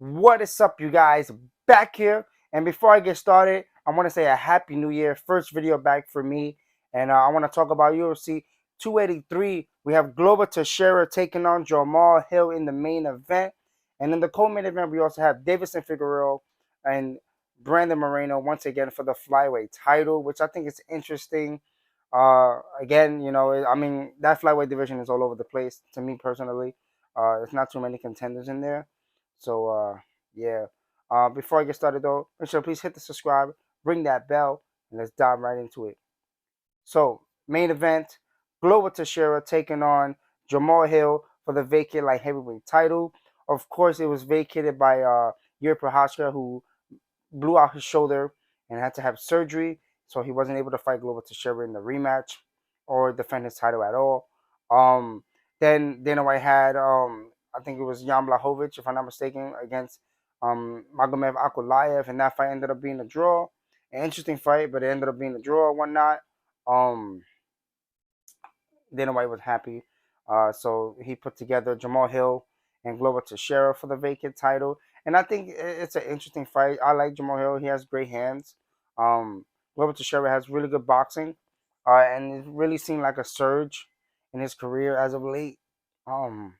What is up, you guys? Back here. And before I get started, I want to say a happy new year. First video back for me. And I want to talk about UFC 283. We have Glover Teixeira taking on Jamahal Hill in the main event. And in the co-main event, we also have Deiveson Figueiredo and Brandon Moreno once again for the flyweight title, which I think is interesting. Again, I mean, that flyweight division is all over the place to me personally. There's not too many contenders in there. So yeah. Before I get started though, make sure please hit the subscribe, ring that bell, and let's dive right into it. So main event, Glover Teixeira taking on Jamahal Hill for the vacant light heavyweight title. Of course, it was vacated by Yuri Prochazka, who blew out his shoulder and had to have surgery, so he wasn't able to fight Glover Teixeira in the rematch or defend his title at all. Um, then Dana White had I think it was Jan Blachowicz, if I'm not mistaken, against Magomed Ankalaev, and that fight ended up being a draw. An interesting fight, but it ended up being a draw or whatnot. Um, Dana White was happy. So he put together Jamahal Hill and Glover Teixeira for the vacant title. And I think it's an interesting fight. I like Jamahal Hill. He has great hands. Um, Glover Teixeira has really good boxing. And it really seemed like a surge in his career as of late. Um,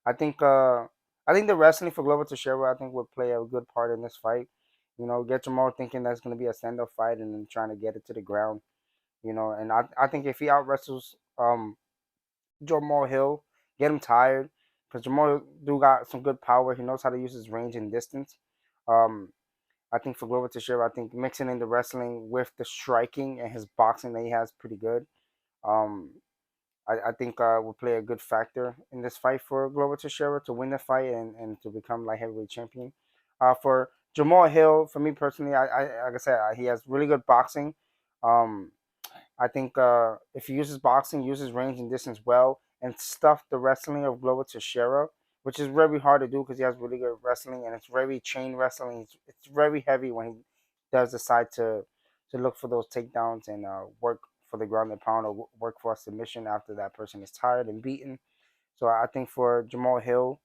I think I think the wrestling for Glover Teixeira I think would play a good part in this fight. Get Jamal thinking that's going to be a stand-up fight and then trying to get it to the ground. And I think if he out wrestles Jamahal Hill, get him tired, because Jamahal do got some good power. He knows how to use his range and distance. Um, I think for Glover Teixeira, I think mixing in the wrestling with the striking and his boxing that he has pretty good. Um, I think will play a good factor in this fight for Glover Teixeira to win the fight and to become light heavyweight champion. For Jamahal Hill, for me personally, like I said, he has really good boxing. Um, I think if he uses boxing, uses range and distance well, and stuff the wrestling of Glover Teixeira, which is very hard to do because he has really good wrestling and it's very chain wrestling. It's very heavy when he does decide to look for those takedowns and work for the ground and pound or work for a submission after that person is tired and beaten. So I think for Jamahal Hill,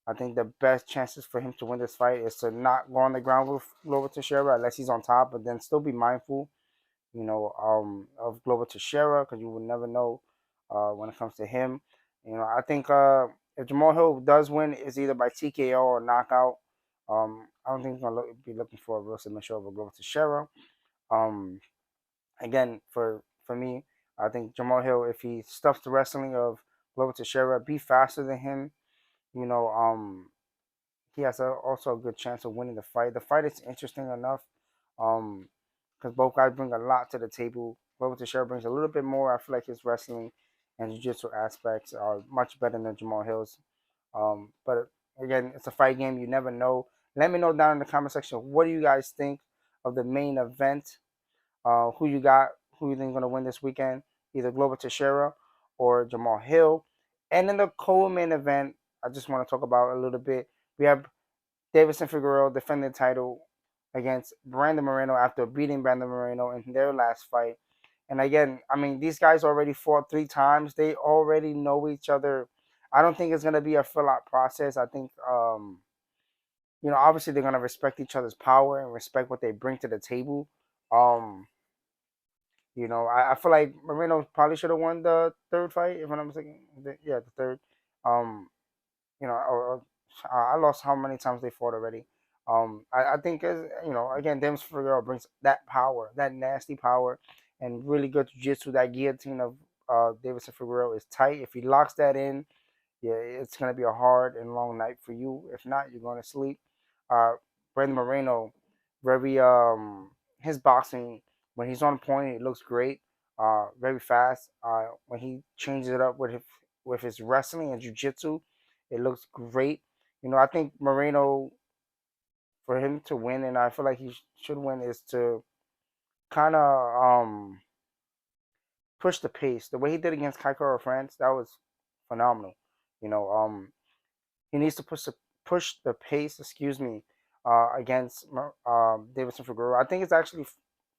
I think the best chances for him to win this fight is to not go on the ground with Glover Teixeira unless he's on top, but then still be mindful of Glover Teixeira because you would never know when it comes to him. I think if Jamahal Hill does win, it's either by TKO or knockout. I don't think he's gonna be looking for a real submission over Glover Teixeira. Um, Again, for me, I think Jamahal Hill, if he stuffs the wrestling of Glover Teixeira, be faster than him. You know, he has also a good chance of winning the fight. The fight is interesting enough, because both guys bring a lot to the table. Glover Teixeira brings a little bit more. I feel like his wrestling and jiu-jitsu aspects are much better than Jamahal Hill's. But again, it's a fight game. You never know. Let me know down in the comment section what do you guys think of the main event. Who you got? Who you think is gonna win this weekend? Either Glover Teixeira or Jamahal Hill. And in the co-main event, I just want to talk about a little bit. We have Deiveson Figueiredo defending the title against Brandon Moreno after beating Brandon Moreno in their last fight. And again, I mean, these guys already fought 3 times. They already know each other. I don't think it's gonna be a full-out process. I think, obviously they're gonna respect each other's power and respect what they bring to the table. Um, I feel like Moreno probably should have won the third fight, if I'm not mistaken. Yeah, the third. Um, or I lost how many times they fought already. I think again, Dems Figueroa brings that power, that nasty power, and really good jiu-jitsu. That guillotine of Deiveson Figueroa is tight. If he locks that in, yeah, it's gonna be a hard and long night for you. If not, you're gonna sleep. Uh, Brandon Moreno, very his boxing when he's on point, it looks great. Very fast. When he changes it up with his wrestling and jiu-jitsu, it looks great. I think Moreno, for him to win, and I feel like he should win, is to kind of push the pace. The way he did against Kaikara France, that was phenomenal. You know, he needs to push the pace. Excuse me, against Deiveson Figueroa. I think it's actually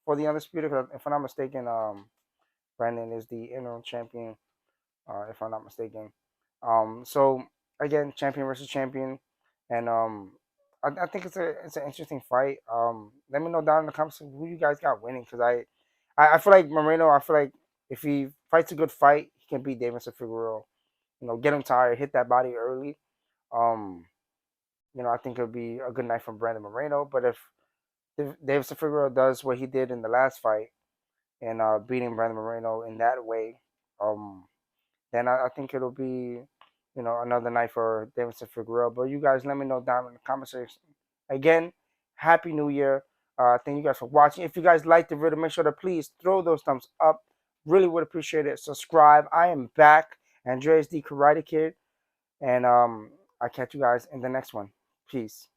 for the undisputed. If I'm not mistaken, Brandon is the interim champion. If I'm not mistaken. So again, champion versus champion, and I think it's an interesting fight. Let me know down in the comments who you guys got winning, because I feel like Moreno. I feel like if he fights a good fight, he can beat Deiveson Figueiredo. Get him tired, hit that body early. Um, I think it'll be a good night for Brandon Moreno. But if Deiveson Figueiredo does what he did in the last fight and beating Brandon Moreno in that way, um, then I think it'll be, another night for Deiveson Figueroa. But you guys, let me know down in the comment section. Again, Happy New Year. Thank you guys for watching. If you guys liked the video, make sure to please throw those thumbs up. Really would appreciate it. Subscribe. I am back, Andreas the Karate Kid, and I catch you guys in the next one. Peace.